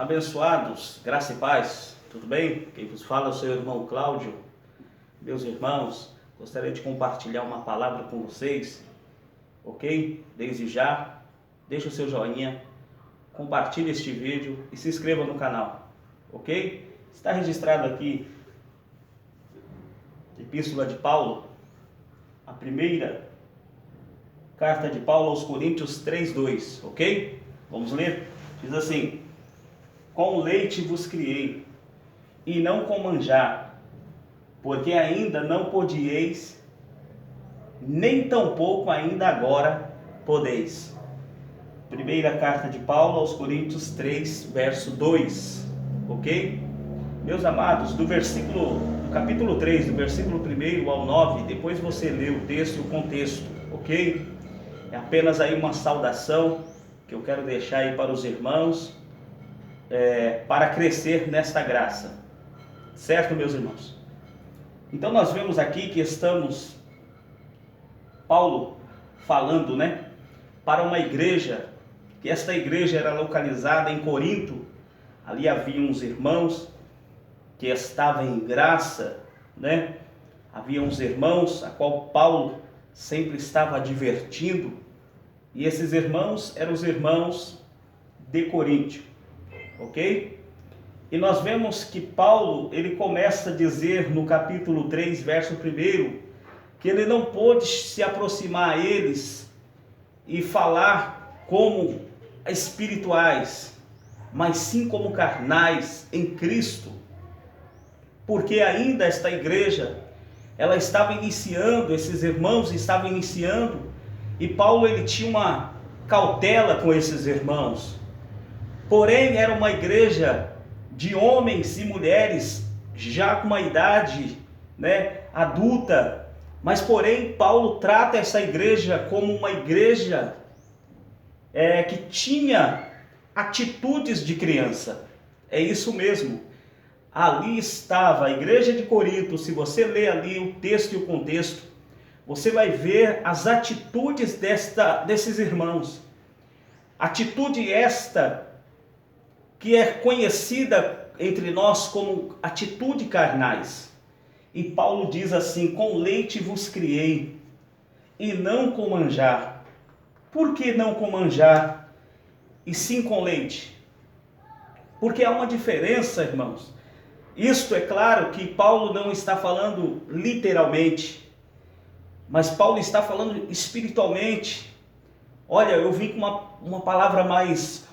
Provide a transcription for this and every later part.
Abençoados, graça e paz, tudo bem? Quem vos fala é o seu irmão Cláudio. Meus irmãos, gostaria de compartilhar uma palavra com vocês, ok? Desde já, deixa o seu joinha, compartilhe este vídeo e se inscreva no canal, ok? Está registrado aqui, Epístola de Paulo, a primeira carta de Paulo aos Coríntios 3:2, ok? Vamos ler? Diz assim: com leite vos criei, e não com manjar, porque ainda não podieis, nem tampouco ainda agora podeis. Primeira carta de Paulo aos Coríntios 3, verso 2, ok? Meus amados, do capítulo 3, do versículo 1 ao 9, depois você lê o texto e o contexto, ok? É apenas aí uma saudação que eu quero deixar aí para os irmãos, para crescer nesta graça, certo, meus irmãos? Então nós vemos aqui que estamos, Paulo falando, para uma igreja, que esta igreja era localizada em Corinto. Ali havia uns irmãos que estavam em graça, havia uns irmãos a qual Paulo sempre estava advertindo, e esses irmãos eram os irmãos de Corinto. Ok? E nós vemos que Paulo, ele começa a dizer no capítulo 3, verso 1, que ele não pôde se aproximar a eles e falar como espirituais, mas sim como carnais em Cristo, porque ainda esta igreja, ela estava iniciando, esses irmãos estavam iniciando, e Paulo ele tinha uma cautela com esses irmãos. Porém, era uma igreja de homens e mulheres já com uma idade adulta, mas porém Paulo trata essa igreja como uma igreja que tinha atitudes de criança. É isso mesmo. Ali estava a igreja de Corinto. Se você ler ali o texto e o contexto, você vai ver as atitudes desses irmãos. Atitude esta que é conhecida entre nós como atitude carnais. E Paulo diz assim: com leite vos criei, e não com manjar. Por que não com manjar, e sim com leite? Porque há uma diferença, irmãos. Isto é claro que Paulo não está falando literalmente, mas Paulo está falando espiritualmente. Olha, eu vim com uma palavra mais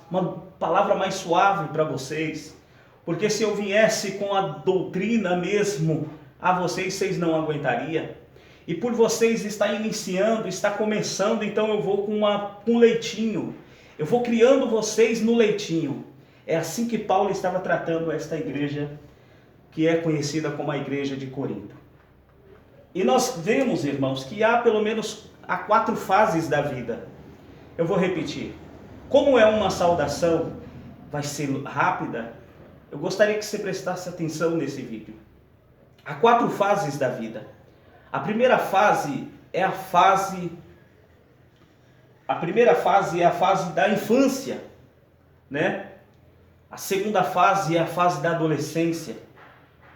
suave para vocês, porque se eu viesse com a doutrina mesmo a vocês não aguentariam. E por vocês estar iniciando, está começando, então eu vou com leitinho, eu vou criando vocês no leitinho. É assim que Paulo estava tratando esta igreja, que é conhecida como a igreja de Corinto. E nós vemos, irmãos, que há 4 fases da vida. Eu vou repetir. Como é uma saudação, vai ser rápida, eu gostaria que você prestasse atenção nesse vídeo. Há 4 fases da vida. A primeira fase é a fase da infância, A segunda fase é a fase da adolescência.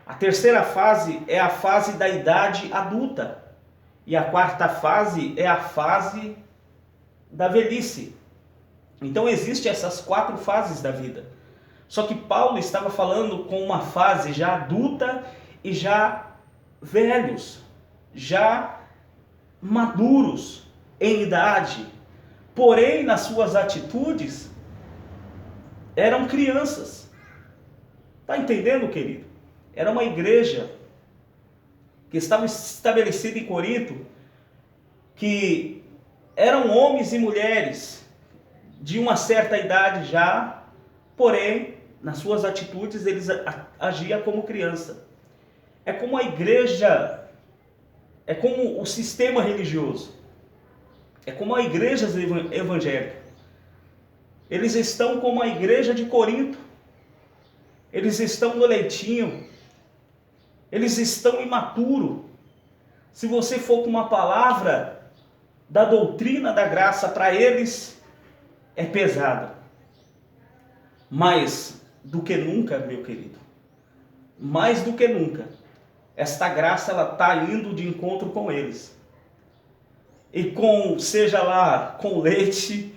A terceira fase é a fase da idade adulta. E a quarta fase é a fase da velhice. Então existem essas 4 fases da vida. Só que Paulo estava falando com uma fase já adulta e já velhos, já maduros em idade. Porém, nas suas atitudes, eram crianças. Está entendendo, querido? Era uma igreja que estava estabelecida em Corinto, que eram homens e mulheres de uma certa idade já, porém, nas suas atitudes, eles agiam como criança. É como a igreja, é como o sistema religioso, é como a igreja evangélica. Eles estão como a igreja de Corinto, eles estão no leitinho, eles estão imaturos. Se você for com uma palavra da doutrina da graça para eles, é pesada. Mas do que nunca, meu querido, mais do que nunca, esta graça ela está indo de encontro com eles. E seja lá com leite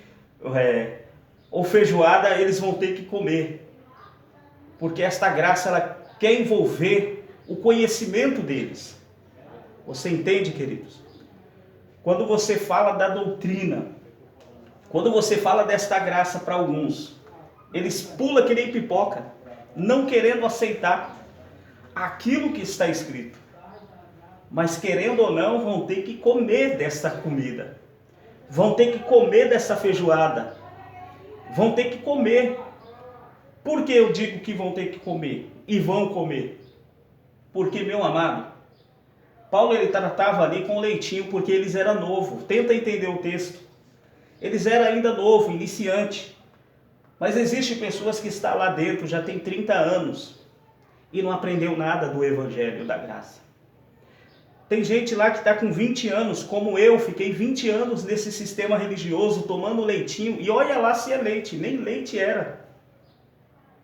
ou feijoada, eles vão ter que comer. Porque esta graça ela quer envolver o conhecimento deles. Você entende, queridos? Quando você fala da doutrina, quando você fala desta graça para alguns, eles pulam que nem pipoca, não querendo aceitar aquilo que está escrito. Mas querendo ou não, vão ter que comer dessa comida. Vão ter que comer dessa feijoada. Vão ter que comer. Por que eu digo que vão ter que comer? E vão comer? Porque, meu amado, Paulo ele tratava ali com leitinho porque eles eram novos. Tenta entender o texto. Eles eram ainda novos, iniciante. Mas existem pessoas que estão lá dentro, já tem 30 anos, e não aprendeu nada do Evangelho da Graça. Tem gente lá que está com 20 anos, como eu, fiquei 20 anos nesse sistema religioso, tomando leitinho, e olha lá se é leite, nem leite era.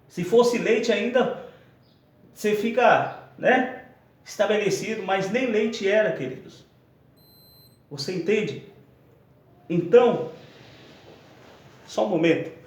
Se fosse leite ainda, você fica, estabelecido, mas nem leite era, queridos. Você entende? Então, só um momento.